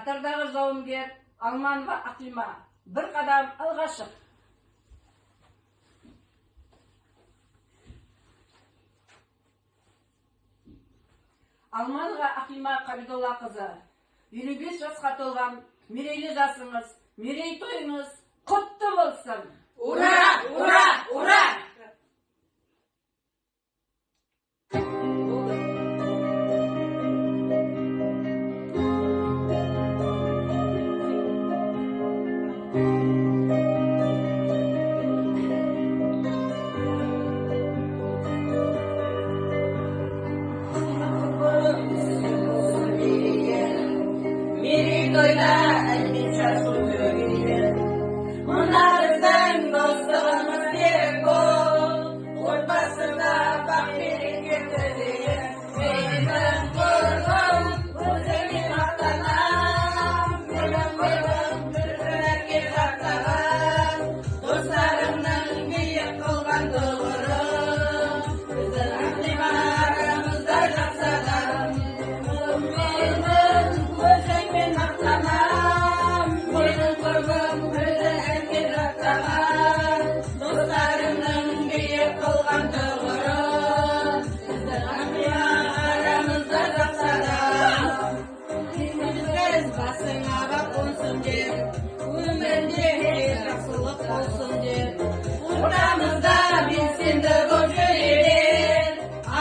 қатардағы жауынгер Алманова Ақима, бір қадам алға шық. Алманова Ақима Қабидоллақызы, 25 жасқа толған мерейлі жасыңыз, мерейтойыңыз құтты болсын. Ура! Ура! Ура! Мерейтойда әлбетте төгілген, мына біздің достығымыз берік бол, отбасында бақ береке тілейін. Менің құрбым, өзіңе мақтанам, менің құрбым, бірге жақтаған, достарымның биік қылған тұғырын, біздің Ақима арамызда жақсы адам. Өзіңмен мақтанам, менің құрбым, өзіңе жақтаған, достарымның биік қылған тұғырын, біздің Ақима арамызда жақсы адам. Біз басыңа бақ қонсын деп, өмірде жақсылық болсын деп, ортамызда белсенді боп жүрер,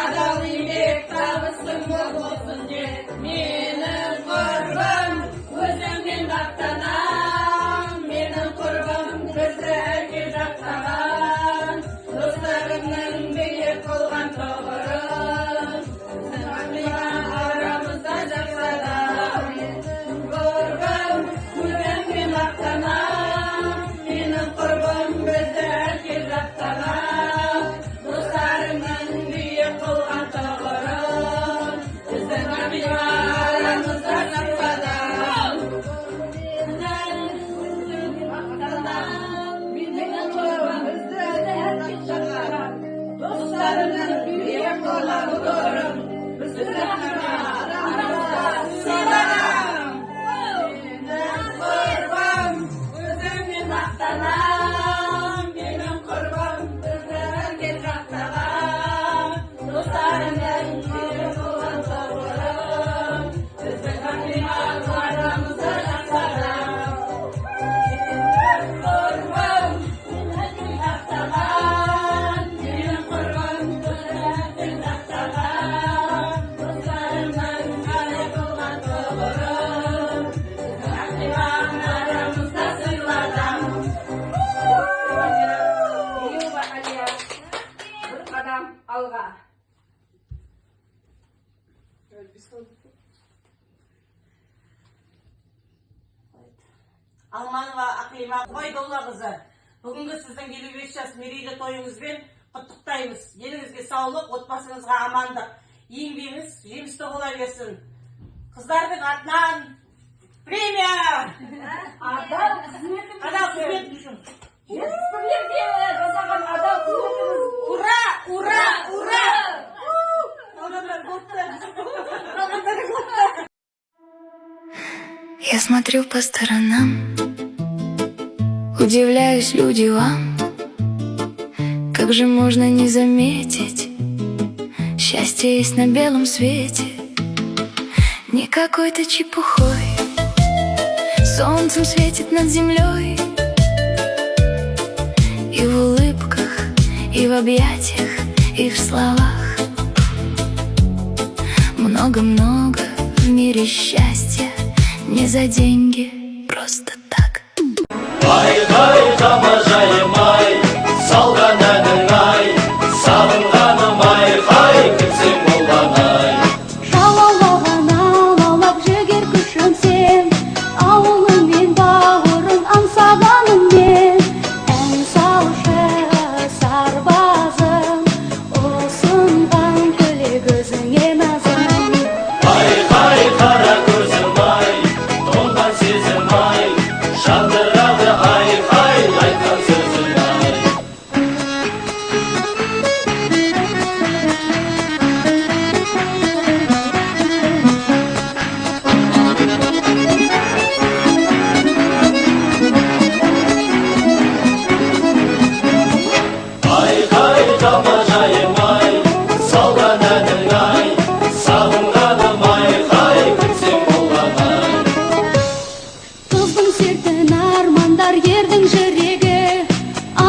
адал еңбек табысың мол болсын деп. Менің құрбым, өзіңмен мақтанам, менің құрбым, бізді әлге жақтаған, достарымның биік қылған тұғырын, біздің Ақима арамызда жақсы адам. Құрбым, өзіңмен мақтанам, менің құрбым, бізді әлге жақтаған, достарымның биік қылған тұғырын, біздің Ақима арамызда жақсы адам. Менің құрбым, бізді әлге жақтаған, достарымның биік қылған тұғырын, біздің Ақима арамызда сыйлаған. Менің құрбым, өзіңмен мақтанам, менің құрбым, бізді әлге жақтаған, достарымның биік қылған тұғырын, біздің Ақима арамызда жақсы адам. Құрбым, өзіңмен мақтанам, менің құрбым, бізді әлге жақтаған, достарымның биік қылған тұғырын, біздің Ақима арамызда сыйладым. Еуба Әлия, бір қадам алға. Алманова Ақима Қабидоллақызы, бүгінгі сіздің 55 жас мерейлі тойыңызбен құттықтаймыз. Еліңізге саулық, отбасыңызға амандық, еңбегіңіз жемісті бола берсін. Қыздардың атынан премия! Адал қызметіңіз Адал қызмет үшін. жетістіктерге жасаған адал қызметіңіз. Ура! Ура! Ура! Қалғандар көпті. Қалғандар көпті. Я смотрю по сторонам, удивляюсь, люди, вам. Как же можно не заметить, счастье есть на белом свете, не какой-то чепухой, солнцем светит над землей. И в улыбках, и в объятиях, и в словах много-много в мире счастья, не за деньги, просто так. Ай-ай, тамажайым ай, салған әнің ай, сағынғаным ай, хай, кімсің болған ай. Жалаулаған алаулап жігер күшім сен, ауылың мен бауырың аңсағаным мен. Ән салшы сарбазым, ұсынған күле көзіңе назым. Ай-хай, қара көзім ай, толған сезім ай, жандырады ай,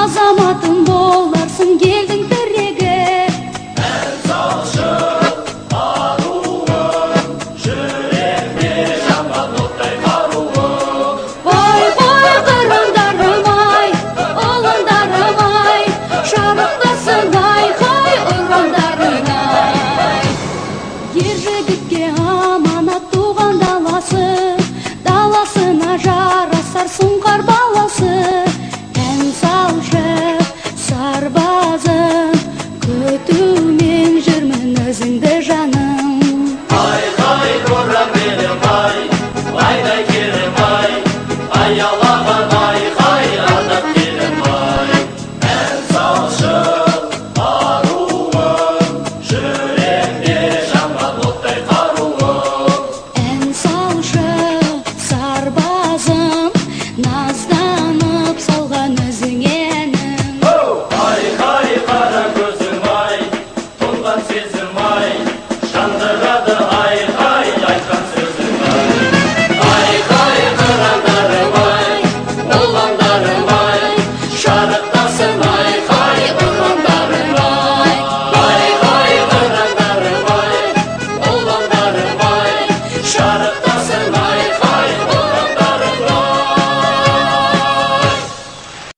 азаматым боларсың елдің тірегі. Ән салшы аруым, жүректе жанған оттай қаруым. Ой, ой, қырандарым-ай, ұландарым-ай, шарықтасын айқай ұрандарың-ай. Ер жігітке аманат туған даласы, даласына жарасар сұңқар баласы. Ән салшы сарбазым, күтумен жүрмін өзіңді жаным. Ай, ай, қорам менің ай, айдай керім ай, аяла